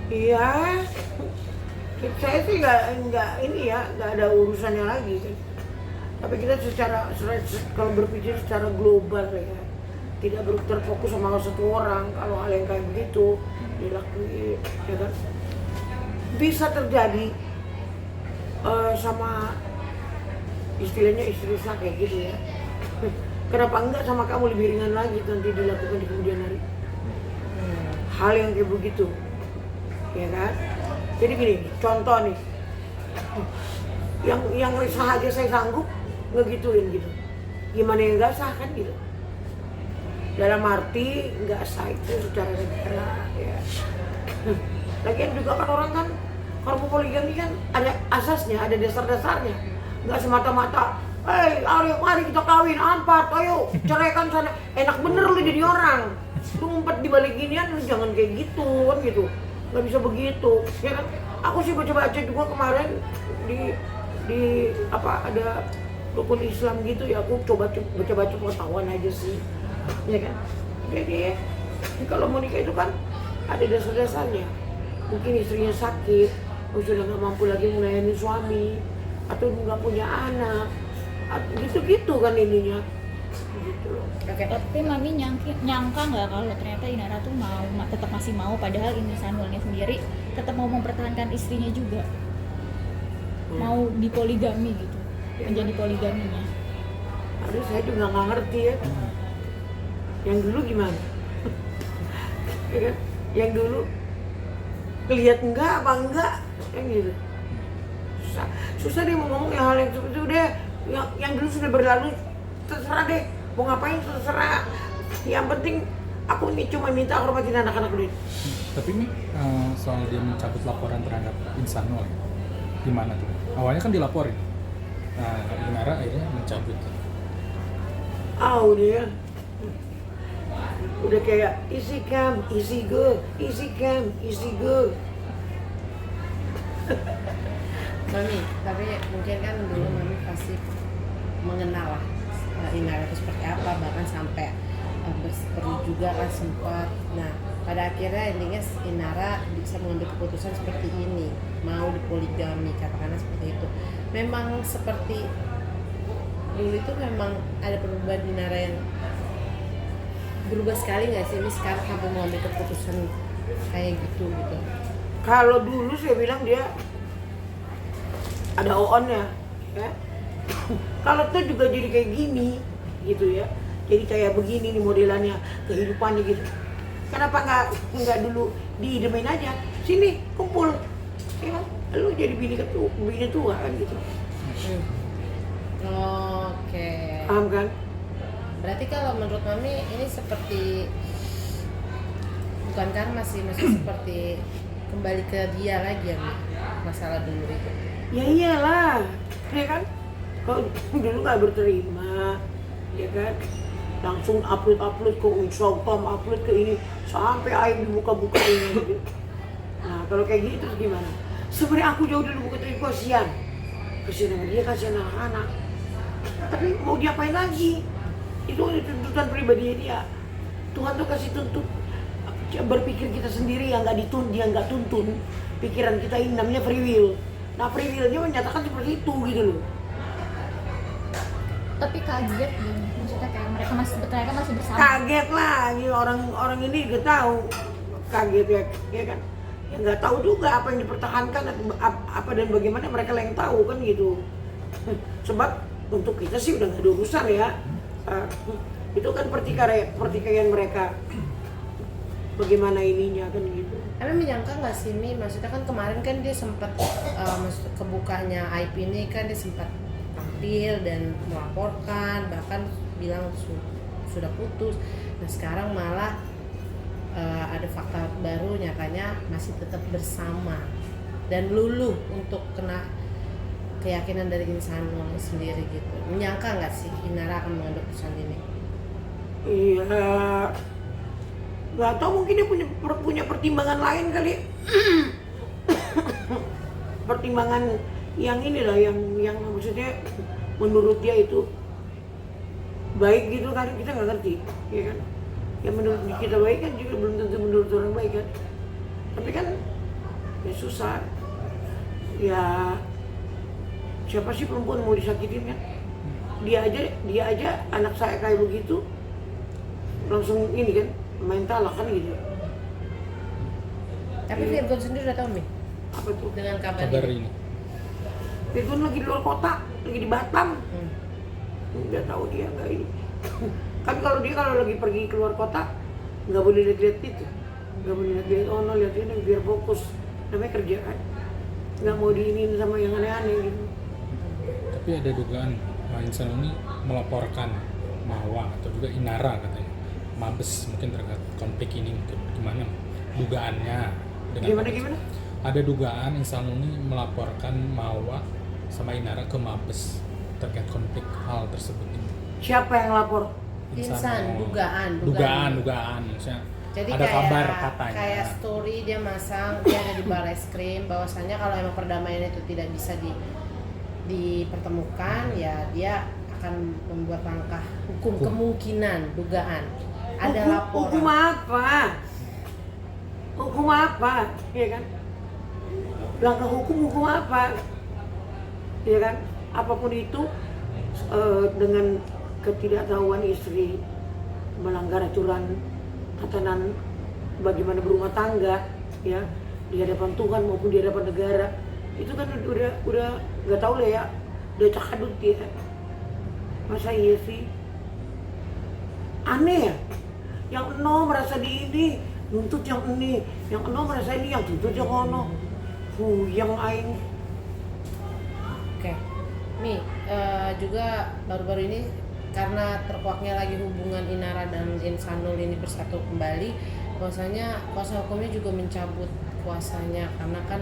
Iya, saya sih nggak ini ya, nggak ada urusannya lagi kan. Tapi kita kalau berpikir secara global ya, tidak terfokus sama satu orang. Kalau hal yang kayak begitu dilakuin, ya kan, bisa terjadi sama istilahnya istri saya kayak gitu ya. Kenapa enggak sama kamu lebih ringan lagi nanti dilakukan di kemudian hari? Hal yang kayak begitu, ya kan? Jadi gini, contoh nih, yang sah aja saya sanggup ngegituin gitu. Gimana yang nggak sah kan gitu? Dalam arti nggak sah itu secara negara ya. Lagian juga kan orang kan kalau poligami kan ada asasnya, ada dasar-dasarnya. Nggak semata-mata, mari kita kawin, ampat, ayo ceraikan sana. Enak bener lu jadi orang. Lu ngumpet di balik ginian, lu jangan kayak gitu kan gitu. Nggak bisa begitu, ya kan? Aku sih baca-baca juga kemarin di apa ada rukun Islam gitu ya. Aku coba baca-baca pengetahuan aja sih, ya kan? Jadi kalau mau nikah itu kan ada dasar-dasarnya. Mungkin istrinya sakit, sudah nggak mampu lagi melayani suami, atau nggak punya anak, gitu-gitu kan ininya, gitu loh. Oke. Tapi Mami nyangka nggak kalau ternyata Inara tuh tetap masih mau, padahal ini Sanulnya sendiri tetap mau mempertahankan istrinya juga, mau dipoligami gitu, menjadi poligaminya. Aduh, saya juga nggak ngerti ya. Yang dulu gimana? Ya kan? Yang dulu lihat enggak apa enggak, yang gitu. Susah dia mau ngomong hal yang seperti itu deh. Yang dulu sudah berlalu, terserah deh. Mau ngapain terserah. Yang penting aku ini cuma minta hormatin anak-anak dulu. Tapi ini soal dia mencabut laporan terhadap Insanul, gimana tuh? Awalnya kan dilaporin. Nah, Inara akhirnya mencabut. Dia udah kayak easy come, easy go, easy come, easy go. Mami, tapi mungkin kan dulu Mami pasti mengenal lah Inara itu seperti apa, bahkan sampai berseteru juga kan sempat. Nah, pada akhirnya intinya Inara bisa mengambil keputusan seperti ini, mau dipoligami, katakanlah seperti itu. Memang seperti dulu itu memang ada perubahan Inara yang berubah sekali nggak sih, Miss, sekarang sampai mengambil keputusan kayak gitu. Kalau dulu saya bilang dia ada on-nya, ya. Kalau tuh juga jadi kayak gini, gitu ya. Jadi kayak begini nih modelannya, kehidupannya gitu. Kenapa nggak dulu diidemin aja? Sini kumpul, ya. Lu jadi bini tua kan gitu. Oke. Paham kan? Berarti kalau menurut Mami ini seperti bukan kan masih seperti kembali ke dia lagi ya, masalah dulu itu. Ya iyalah, ya kan? Kalau dulu nggak berterima, ya kan? Langsung upload ke Instagram, upload ke ini, sampai aib dibuka-buka ini. Gitu. Nah kalau kayak gitu terus gimana? Sebenarnya aku jauh dulu bukan terima, kasihan sama dia, kasihan anak-anak. Tapi mau diapain lagi? Itu tuntutan pribadinya dia. Tuhan tuh kasih tuntut berpikir kita sendiri yang dia nggak tuntun. Pikiran kita ini namanya free will. Nah free will-nya menyatakan seperti itu gitu loh. Tapi kaget gitu, maksudnya kayak mereka masih bersama. Kaget lah, ini orang ini juga tahu kaget ya kan? Ya nggak tahu juga apa yang dipertahankan, apa dan bagaimana mereka yang tahu kan gitu. Sebab untuk kita sih udah nggak ada urusan ya. Itu kan pertikaian mereka. Bagaimana ininya kan gitu. Tapi menyangka nggak sih Mi, maksudnya kan kemarin kan dia sempat kebukanya IP ini kan dia sempat tampil dan melaporkan, bahkan bilang sudah putus. Nah sekarang malah ada fakta baru, nyatanya masih tetap bersama dan luluh untuk kena keyakinan dari Insanul sendiri gitu. Menyangka nggak sih Inara akan mengambil keputusan ini? Iya, nggak tahu, mungkin dia punya pertimbangan lain kali. Pertimbangan yang inilah yang maksudnya menurut dia itu baik gitu kan, kita nggak ngerti, ya kan? Yang menurut kita baik kan juga belum tentu menurut orang baik kan. Tapi kan ya susah. Ya siapa sih perempuan mau disakitin kan? Dia aja anak saya kayak begitu langsung ini kan main talak kan gitu. Tapi Virgon sendiri udah tahu nih Apa tuh? dengan kabar Kabar ini. ini. Virgon lagi di luar kota, lagi di Batam. Hmm. Nggak tahu dia nggak ini. Kan kalau lagi pergi keluar kota nggak boleh lihat itu, nggak boleh lihat ono lihat ini biar fokus. Namanya kerja kan, nggak mau diinin sama yang aneh-aneh gitu. Tapi ada dugaan Insan ini melaporkan Mawa atau juga Inara katanya Mabes mungkin terkait konflik ini mungkin gimana dugaannya dengan Gimana? ada dugaan Insan ini melaporkan Mawa sama Inara ke Mabes terkait konflik hal tersebut. Siapa yang lapor? Insan, dugaan. Misalnya Jadi ada kayak, kabar katanya. kayak story dia masang, dia ada di Barreskrim bahwasannya kalau emang perdamaian itu tidak bisa dipertemukan, ya dia akan membuat langkah hukum. Kemungkinan, dugaan ada laporan. Hukum apa? Ya kan? Langkah hukum apa? Ya kan? Apapun itu dengan ketidaktahuan istri melanggar aturan tatanan bagaimana berumah tangga ya di hadapan Tuhan maupun di hadapan negara, itu kan udah nggak tahu lah ya, udah cakadut ya. Masa iya sih? Aneh ya, yang eno merasa di ini nuntut yang ini, yang eno merasa ini yang tuntut yang ono. Yang aing. Oke, nih juga baru-baru ini karena terkuaknya lagi hubungan Inara dan Insanul ini bersatu kembali, bahwasanya kuasa hukumnya juga mencabut kuasanya karena kan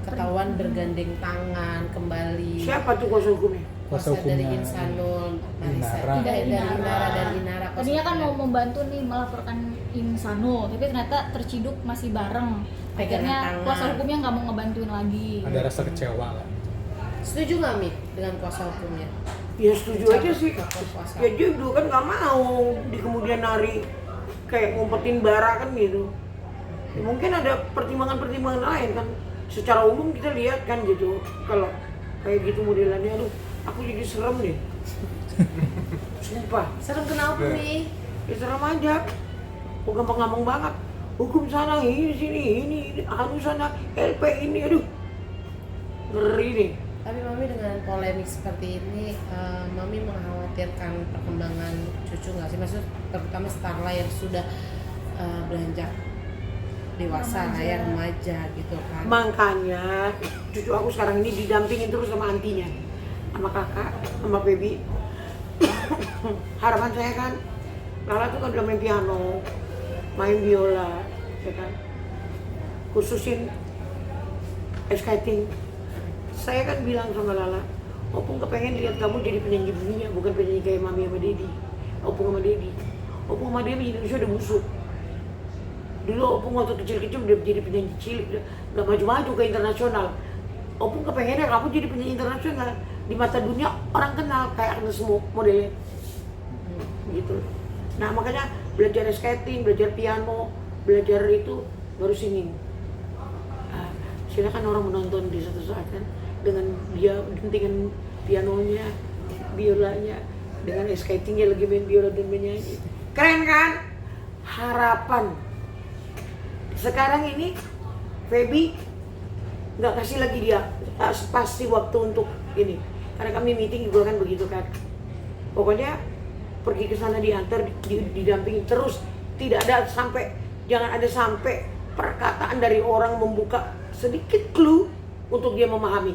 ketahuan bergandeng tangan kembali. Siapa tuh kuasa hukumnya? Kuasa dari hukumnya Insanul, Marisa, Inara. dari Inara dan Inara. Tadinya kan mau membantu nih melaporkan Insanul, tapi ternyata terciduk masih bareng. Pegangan Akhirnya tangan. kuasa hukumnya nggak mau ngebantuin lagi. Ada rasa kecewa lah. Setuju nggak Mi dengan kuasa hukumnya? Ya setuju aja sih. Kuasa. Ya dia dulu kan nggak mau di kemudian hari kayak ngumpetin bara kan gitu. Ya, mungkin ada pertimbangan-pertimbangan lain kan. Secara umum kita lihat kan gitu. Kalau kayak gitu modelannya, aduh, aku jadi serem deh. Sumpah. Serem kenapa Mi? Ya serem aja. Kok gampang-gampang banget. Hukum sana ini sini ini anu sana LP ini, aduh. Ngeri nih. Tapi Mami dengan polemik seperti ini, Mami mengkhawatirkan perkembangan cucu nggak sih? Maksud terutama Starla yang sudah beranjak dewasa lah ya, remaja gitu kan. Makanya cucu aku sekarang ini didampingin terus sama antinya, sama kakak, sama baby. Harapan saya kan, Lala tuh kan udah main piano, main biola, ya kan, khususin ice skating. Saya kan bilang sama Lala, Opung kepengen lihat kamu jadi penyanyi dunia, bukan penyanyi kayak Mami sama Dedi. Opung sama Dedi. Opung sama Dedi di Indonesia udah busuk. Dulu Opung waktu kecil-kecil udah jadi penyanyi cilik, udah maju-maju ke internasional. Opung kepengennya kamu jadi penyanyi internasional, di mata dunia orang kenal kayak Agnes Mo modelnya. Gitu. Nah makanya belajar skating, belajar piano, belajar itu baru singing. Nah, silakan orang menonton di suatu saat kan, dengan dia dentingan pianonya, biolanya, dengan skatingnya lagi main biola dan menyanyi. Keren kan? Harapan. Sekarang ini Feby nggak kasih lagi dia pasti waktu untuk ini, karena kami meeting juga kan begitu kan. Pokoknya pergi ke sana diantar, didampingi terus, tidak ada sampai, jangan ada sampai perkataan dari orang membuka sedikit clue untuk dia memahami.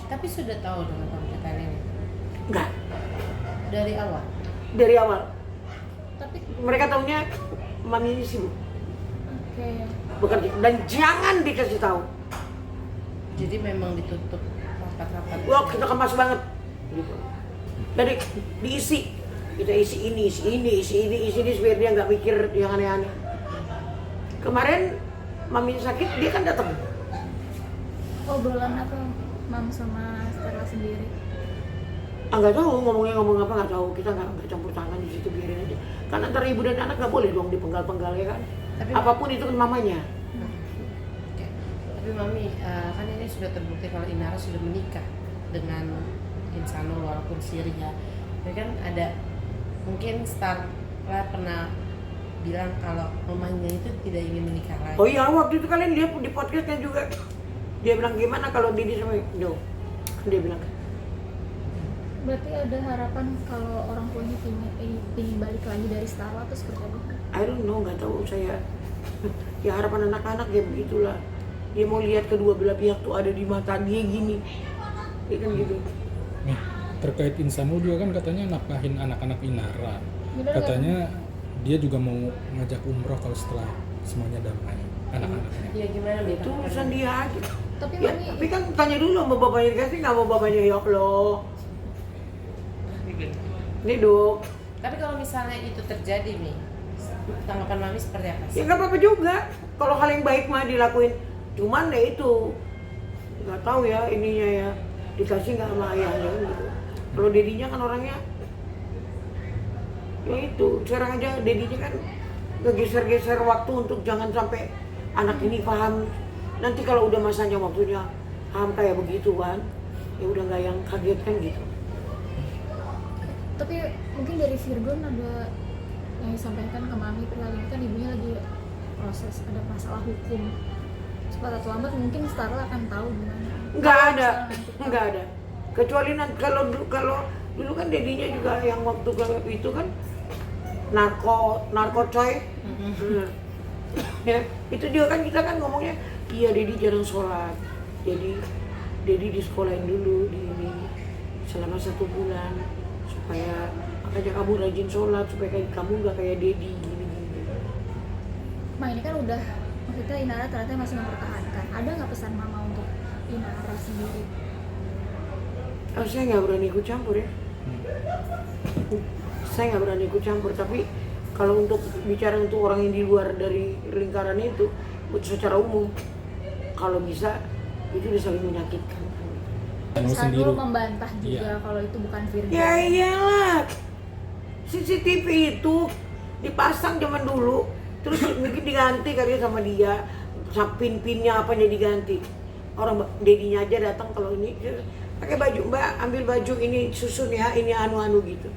Tapi sudah tahu dengan pernyataan ini Enggak, dari awal. dari awal. Tapi Mereka tahunya Mami ini sibuk oke. bekerja dan jangan dikasih tahu. Jadi memang ditutup rapat-rapat. Wah kita kemas banget. Gitu. Jadi diisi, kita isi ini biar dia nggak mikir yang aneh-aneh. Kemarin Mami sakit, dia kan datang. Obrolan apa Mam sama Stella sendiri? Nggak tahu ngomong apa nggak tahu, kita nggak campur tangan di situ, biarin aja. Kan antara ibu dan anak nggak boleh dong dipenggal-penggal ya kan. Tapi- Apapun itu kan mamanya. Oke. Tapi Tapi Mami, kan ini sudah terbukti kalau Inara sudah menikah dengan Insanul walaupun siri ya. Tapi kan ada mungkin Starla pernah bilang kalau mamanya itu tidak ingin menikah lagi. Oh iya, waktu itu kalian lihat di podcastnya juga. Dia bilang gimana kalau Didi sama no. Dia bilang Berarti ada harapan kalau orang tuanya ingin balik lagi dari Starla atau seperti apa? I don't know, nggak tahu saya. Ya harapan anak-anak ya begitulah. Dia mau lihat kedua belah pihak tuh ada di mata dia gini. Dia kan gitu. Nih, terkait Insanul juga kan katanya nafkahin anak-anak Inara. Bener Katanya dia juga mau ngajak umroh kalau setelah semuanya damai anak-anaknya. Iya gimana nih? Itu urusan dia aja. Tapi Ya, Mami, tapi kan tanya dulu sama bapaknya dikasih nggak mau bapaknya ya Allah. Nih dok. Tapi kalau misalnya itu terjadi nih, tanggapan Mami seperti apa Ya sih? nggak apa-apa juga. Kalau hal yang baik mah dilakuin. Cuman ya itu nggak tahu ya ininya ya dikasih nggak sama ayahnya gitu. Kalau dedinya kan orangnya ya itu sekarang aja dedinya kan ngegeser-geser waktu untuk jangan sampai anak ini paham. Nanti kalau udah masanya waktunya paham kayak begitu kan, ya udah nggak yang kaget kan gitu. tapi mungkin dari Virgon ada yang disampaikan ke Mami perihal ini kan ibunya lagi proses ada masalah hukum. Cepat atau lambat mungkin Starla akan tahu gimana. Nggak ada, Kalau misalnya nggak ada. Kecuali nanti kalau dulu kan dedinya juga yang waktu itu kan narko coy. Ya, itu juga kan kita kan ngomongnya, iya Dedi jarang sholat. Jadi Dedi disekolahin dulu di ini selama 1 bulan supaya makanya kamu rajin sholat supaya kayak kamu nggak kayak Dedi gini. Ma ini kan udah maksudnya Inara ternyata masih mempertahankan. Ada nggak pesan Mama untuk Inara sendiri? Oh, saya nggak berani ikut campur ya. Saya nggak berani ikut campur, tapi kalau untuk bicara untuk orang yang di luar dari lingkaran itu, secara umum, kalau bisa itu udah saling menyakitkan. Anu Sanul sendiri. membantah juga Iya. kalau itu bukan Virgon. Ya iyalah, CCTV itu dipasang zaman dulu, terus mungkin diganti kali sama dia, pin-pinnya apanya diganti. Orang dedinya aja datang kalau ini pakai baju, Mbak ambil baju ini susun ya, ini anu-anu gitu.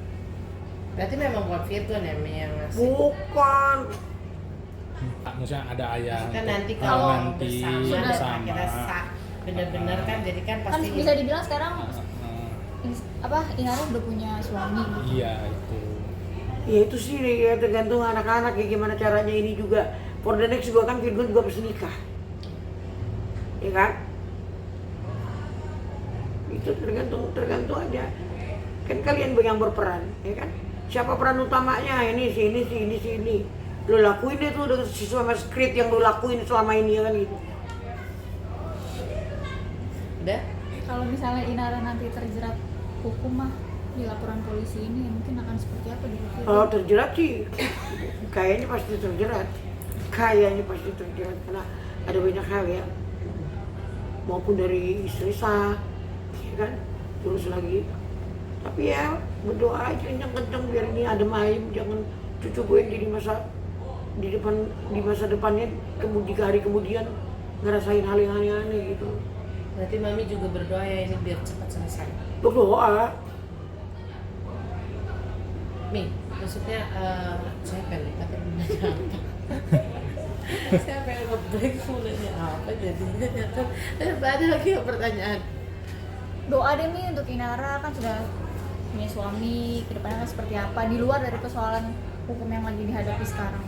Berarti memang bukan Virgon ya Mi, yang ngasih. Bukan. Maksudnya ada ayah. Kan nanti Oh, kalau nanti bersama, bersama. kita benar-benar kan jadi kan Kan pasti bisa dibilang sekarang Heeh. Inara udah punya suami gitu. Iya itu. Ya itu sih ya tergantung anak-anak ya gimana caranya ini juga. For the next juga kan Virgon juga harus nikah. Ya kan? Itu tergantung aja. Kan kalian yang berperan, ya kan? Siapa peran utamanya? Ini sini. Lo lakuin deh tuh dengan sesuai sama skrip yang lo lakuin selama ini ya kan gitu. udah. Kalau misalnya Inara nanti terjerat hukum mah di laporan polisi ini mungkin akan seperti apa di Virgon? Kalau terjerat sih, kayaknya pasti terjerat. Karena ada banyak hal ya. Maupun dari istri sah, ya kan? Terus lagi. Tapi ya berdoa aja kenceng-kenceng biar ini adem ayem, jangan cucu gue yang jadi di masa depannya hari kemudian ngerasain hal yang aneh-aneh gitu. Berarti Mami juga berdoa ya ini biar cepat selesai. Berdoa. Mi, maksudnya saya pengen pakai nanya apa? Saya pengen nge-break mau nanya apa jadinya kan ada lagi pertanyaan. Doa deh nih untuk Inara kan sudah punya suami, kedepannya kan seperti apa di luar dari persoalan hukum yang lagi dihadapi sekarang.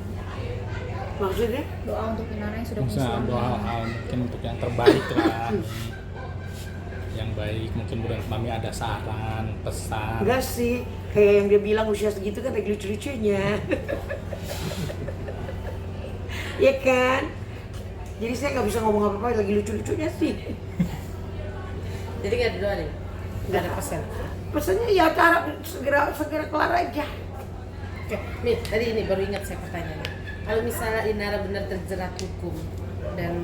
Maksudnya? Doa untuk Inara yang sudah punya Bisa suami. doa hal mungkin untuk yang terbaik lah. Yang baik mungkin bukan Mami ada saran, pesan. Enggak sih, kayak yang dia bilang usia segitu kan lagi lucu-lucunya. Ya kan? Jadi saya nggak bisa ngomong apa-apa lagi lucu-lucunya sih. Jadi nggak ada doa nih, nggak ada pesan. Pesannya ya cara segera kelar aja. Oke, Mi, tadi ini baru ingat saya pertanyaannya. Kalau misalnya Inara benar terjerat hukum dan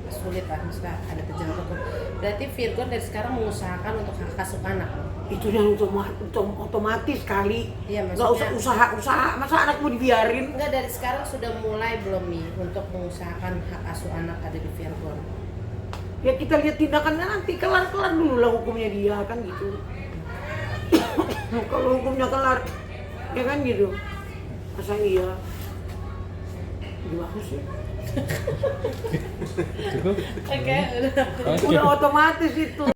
sulit lah, misalnya ada terjerat hukum, berarti Virgon dari sekarang mengusahakan untuk hak asuh anak. Itu yang otomatis kali. Iya, Nggak usah maksudnya usaha, masa anak mau dibiarin? enggak, dari sekarang sudah mulai belum Mi untuk mengusahakan hak asuh anak ada di Virgon. Ya kita lihat tindakannya nanti, kelar dulu lah hukumnya dia kan gitu. Kalau hukumnya kelar, ya kan gitu. Masa iya? Gimana sih? Cukup? Oke, udah. Oh, Udah otomatis itu.